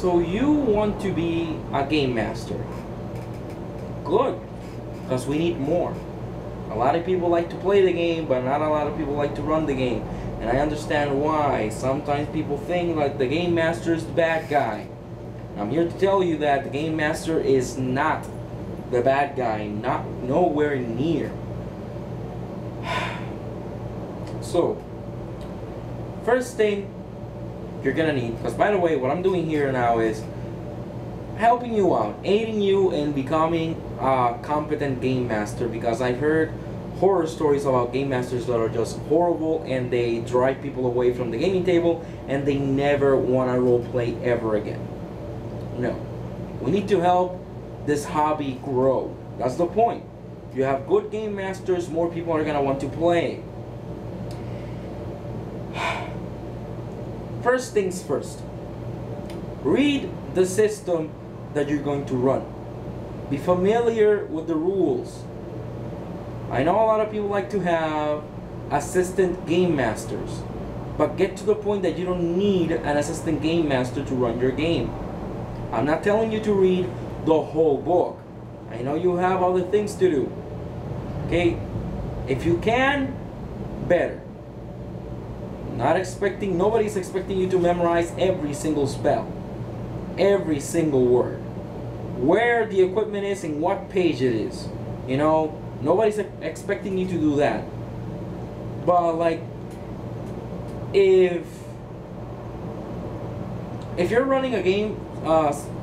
So you want to be a game master. Good, because we need more. A lot of people like to play the game, but not a lot of people like to run the game. And I understand why. Sometimes people think like the game master is the bad guy. I'm here to tell you that the game master is not the bad guy, not nowhere near. So, first thing you're gonna need, because by the way, what I'm doing here now is helping you out, aiding you in becoming a competent game master, because I've heard horror stories about game masters that are just horrible and they drive people away from the gaming table and they never want to roleplay ever again. No. We need to help this hobby grow. That's the point. If you have good game masters, more people are going to want to play. First things first. Read the system that you're going to run. Be familiar with the rules. I know a lot of people like to have assistant game masters, but get to the point that you don't need an assistant game master to run your game. I'm not telling you to read the whole book. I know you have other things to do. Okay? If you can, better. Nobody's expecting you to memorize every single spell, every single word, where the equipment is and what page it is. You know, nobody's expecting you to do that. But like, if you're running a game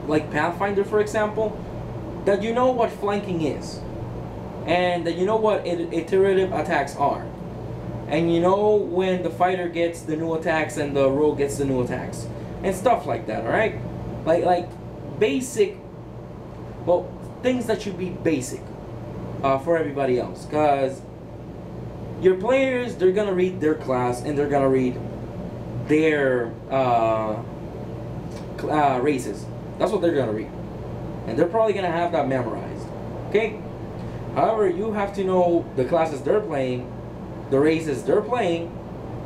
like Pathfinder, for example, that you know what flanking is, and that you know what iterative attacks are, and you know when the fighter gets the new attacks and the rogue gets the new attacks, and stuff like that, alright? Like basic, well, things that should be basic for everybody else, because your players, they're gonna read their class and they're gonna read their races. That's what they're gonna read, and they're probably gonna have that memorized. Okay. However, you have to know the classes they're playing, the races they're playing,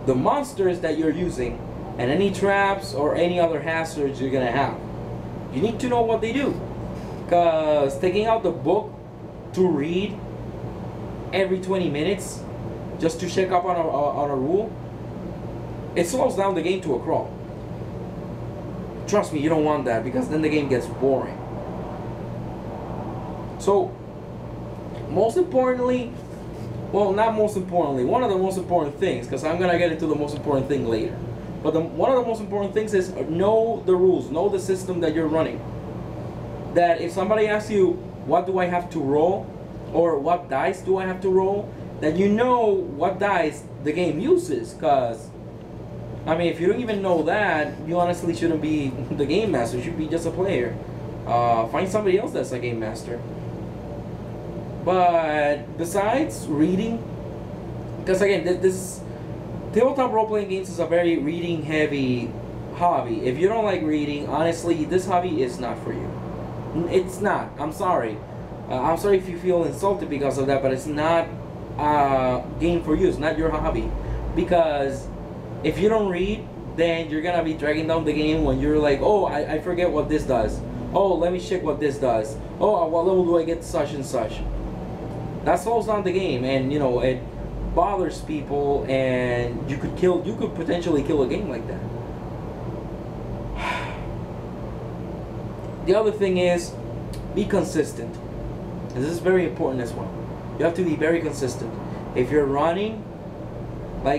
the monsters that you're using, and any traps or any other hazards you're gonna have. You need to know what they do, because taking out the book to read every 20 minutes just to check up on a rule, it slows down the game to a crawl. Trust me, you don't want that, because then the game gets boring. So, most importantly, well, not most importantly, one of the most important things, because I'm going to get into the most important thing later, but one of the most important things is know the rules, know the system that you're running. That if somebody asks you, what do I have to roll, or what dice do I have to roll, that you know what dice the game uses. Because, I mean, if you don't even know that, you honestly shouldn't be the game master, you should be just a player. Find somebody else that's a game master. But besides reading, because again, this tabletop role-playing games is a very reading-heavy hobby. If you don't like reading, honestly, this hobby is not for you. It's not. I'm sorry. I'm sorry if you feel insulted because of that, but it's not a game for you. It's not your hobby. Because if you don't read, then you're gonna be dragging down the game when you're like, oh, I forget what this does. Oh, let me check what this does. Oh, at what level do I get such and such? That slows down the game, and you know, it bothers people, and you could potentially kill a game like that. The other thing is, be consistent. And this is very important as well. You have to be very consistent. If you're running, a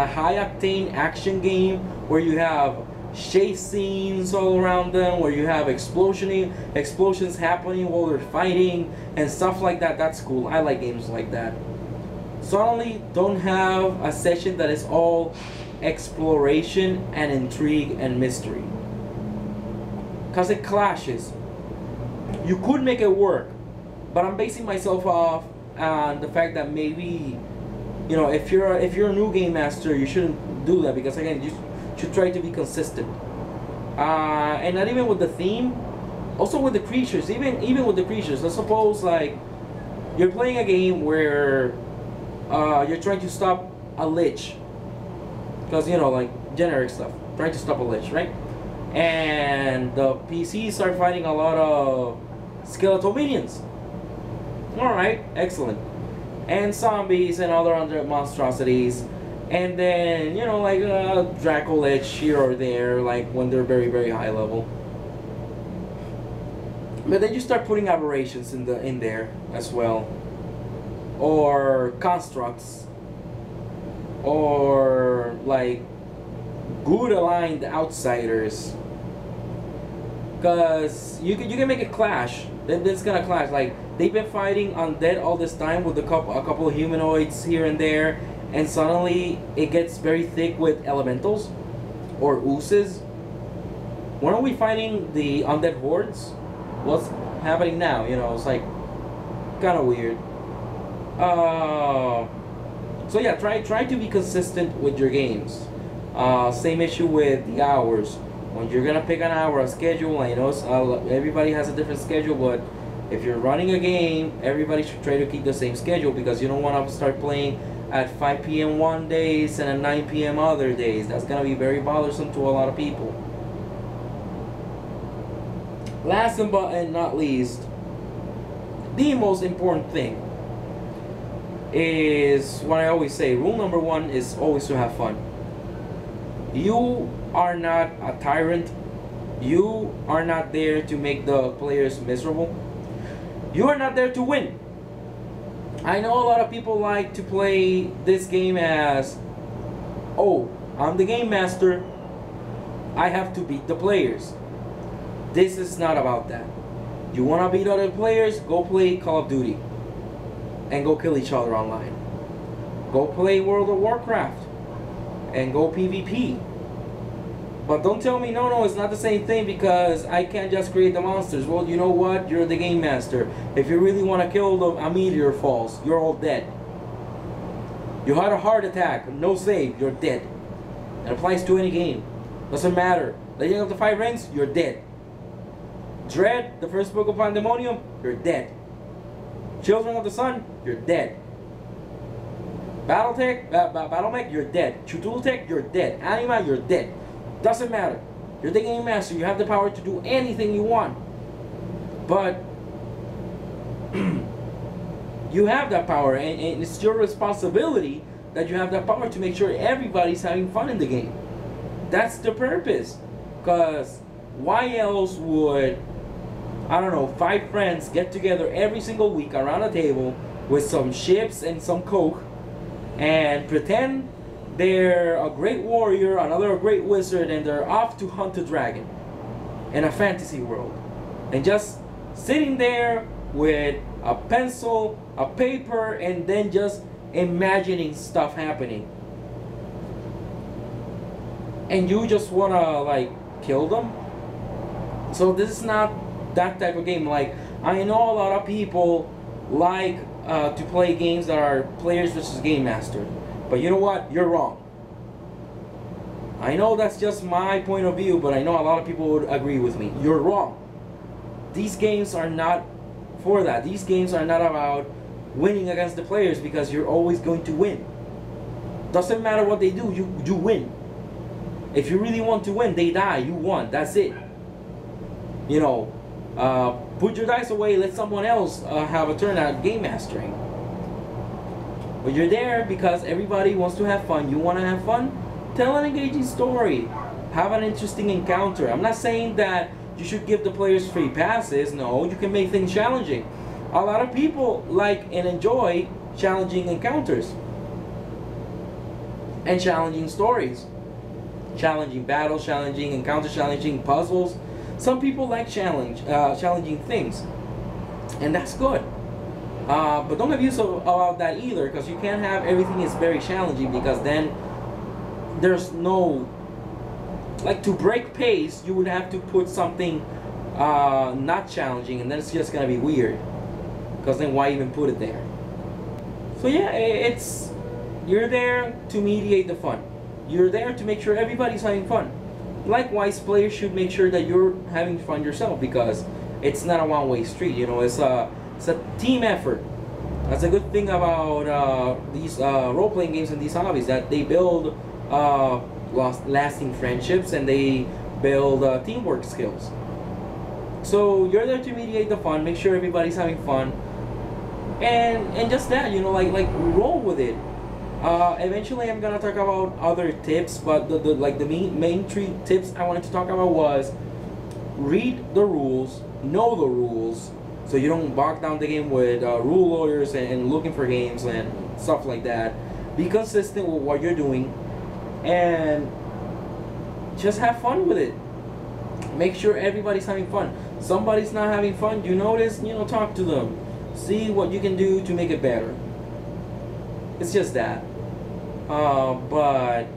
high-octane action game where you have chase scenes all around them, where you have explosions happening while they're fighting and stuff like that, that's cool. I like games like that. Suddenly, don't have a session that is all exploration and intrigue and mystery, because it clashes. You could make it work, but I'm basing myself off on the fact that maybe, you know, if you're a new game master, you shouldn't do that, because again, you should try to be consistent. And not even with the theme, also with the creatures, even with the creatures. Let's suppose like you're playing a game where you're trying to stop a lich, because you know, like generic stuff. trying to stop a lich, right? And the PCs are fighting a lot of skeletal minions. Alright, excellent. And zombies and other monstrosities. And then, you know, like Draco Lich here or there, like when they're very, very high level. But then you start putting aberrations in there as well. Or constructs. Or like good aligned outsiders. Because you can make it clash. Then it's gonna clash. Like they've been fighting undead all this time with a couple of humanoids here and there, and suddenly it gets very thick with elementals or oozes. When are we fighting the undead hordes? What's happening now? You know, it's like kind of weird. So yeah, try to be consistent with your games. Same issue with the hours. When you're gonna pick an hour, a schedule, I know everybody has a different schedule, but if you're running a game, everybody should try to keep the same schedule, because you don't want to start playing at 5 p.m. one days and at 9 p.m. other days. That's gonna be very bothersome to a lot of people. Last but not least, the most important thing is what I always say. Rule number one is always to have fun. You are not a tyrant. You are not there to make the players miserable. You are not there to win. I know a lot of people like to play this game as, oh, I'm the game master, I have to beat the players. This is not about that. You want to beat other players? Go play Call of Duty and go kill each other online. Go play World of Warcraft and go PvP. But don't tell me, no, it's not the same thing because I can't just create the monsters. Well, you know what? You're the game master. If you really want to kill them, a meteor falls. You're all dead. You had a heart attack, no save, you're dead. It applies to any game. Doesn't matter. Legend of the Five Rings, you're dead. Dread, the first book of Pandemonium, you're dead. Children of the Sun, you're dead. Battlemech, you're dead. Chutultech, you're dead. Anima, you're dead. Doesn't matter. You're the game master. You have the power to do anything you want. But you have that power, and it's your responsibility that you have that power to make sure everybody's having fun in the game. That's the purpose. Because why else would, I don't know, 5 friends get together every single week around a table with some chips and some Coke and pretend they're a great warrior, another a great wizard, and they're off to hunt a dragon in a fantasy world, and just sitting there with a pencil, a paper, and then just imagining stuff happening, and you just wanna like kill them? So this is not that type of game. Like, I know a lot of people like to play games that are players versus game master. But you know what? You're wrong. I know that's just my point of view, but I know a lot of people would agree with me. You're wrong. These games are not for that. These games are not about winning against the players, because you're always going to win. Doesn't matter what they do, you win. If you really want to win, they die, you won. That's it. You know, put your dice away, let someone else have a turn at game mastering. But you're there because everybody wants to have fun. You want to have fun? Tell an engaging story. Have an interesting encounter. I'm not saying that you should give the players free passes. No, you can make things challenging. A lot of people like and enjoy challenging encounters and challenging stories. Challenging battles, challenging encounters, challenging puzzles. Some people like challenging things. And that's good. But don't abuse about that either, because you can't have everything is very challenging, because then there's no, like, to break pace you would have to put something not challenging, and then it's just gonna be weird, because then why even put it there? So yeah, you're there to mediate the fun. You're there to make sure everybody's having fun. Likewise, players should make sure that you're having fun yourself, because it's not a one-way street. You know, it's a team effort. That's a good thing about these role-playing games and these hobbies, that they build lasting friendships, and they build teamwork skills. So you're there to mediate the fun, make sure everybody's having fun, and just that, you know, like roll with it. Eventually I'm gonna talk about other tips, but the main three tips I wanted to talk about was read the rules, know the rules, so you don't bog down the game with rule lawyers and looking for games and stuff like that. Be consistent with what you're doing, and just have fun with it. Make sure everybody's having fun. Somebody's not having fun, you notice, you know, talk to them. See what you can do to make it better. It's just that. But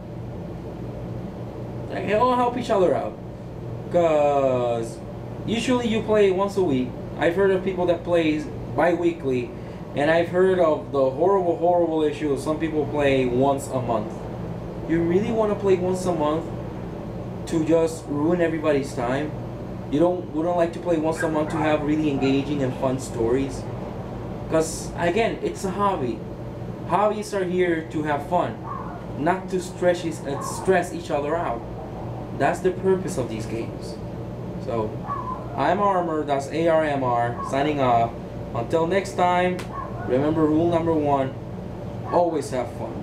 all help each other out. Because usually you play once a week. I've heard of people that play bi-weekly. And I've heard of the horrible issue of some people play once a month. You really want to play once a month to just ruin everybody's time? We don't like to play once a month to have really engaging and fun stories. Because again, it's a hobby. Hobbies are here to have fun, not to stress each other out. That's the purpose of these games. So, I'm ARMR, that's ARMR, signing off. Until next time, remember rule number 1, always have fun.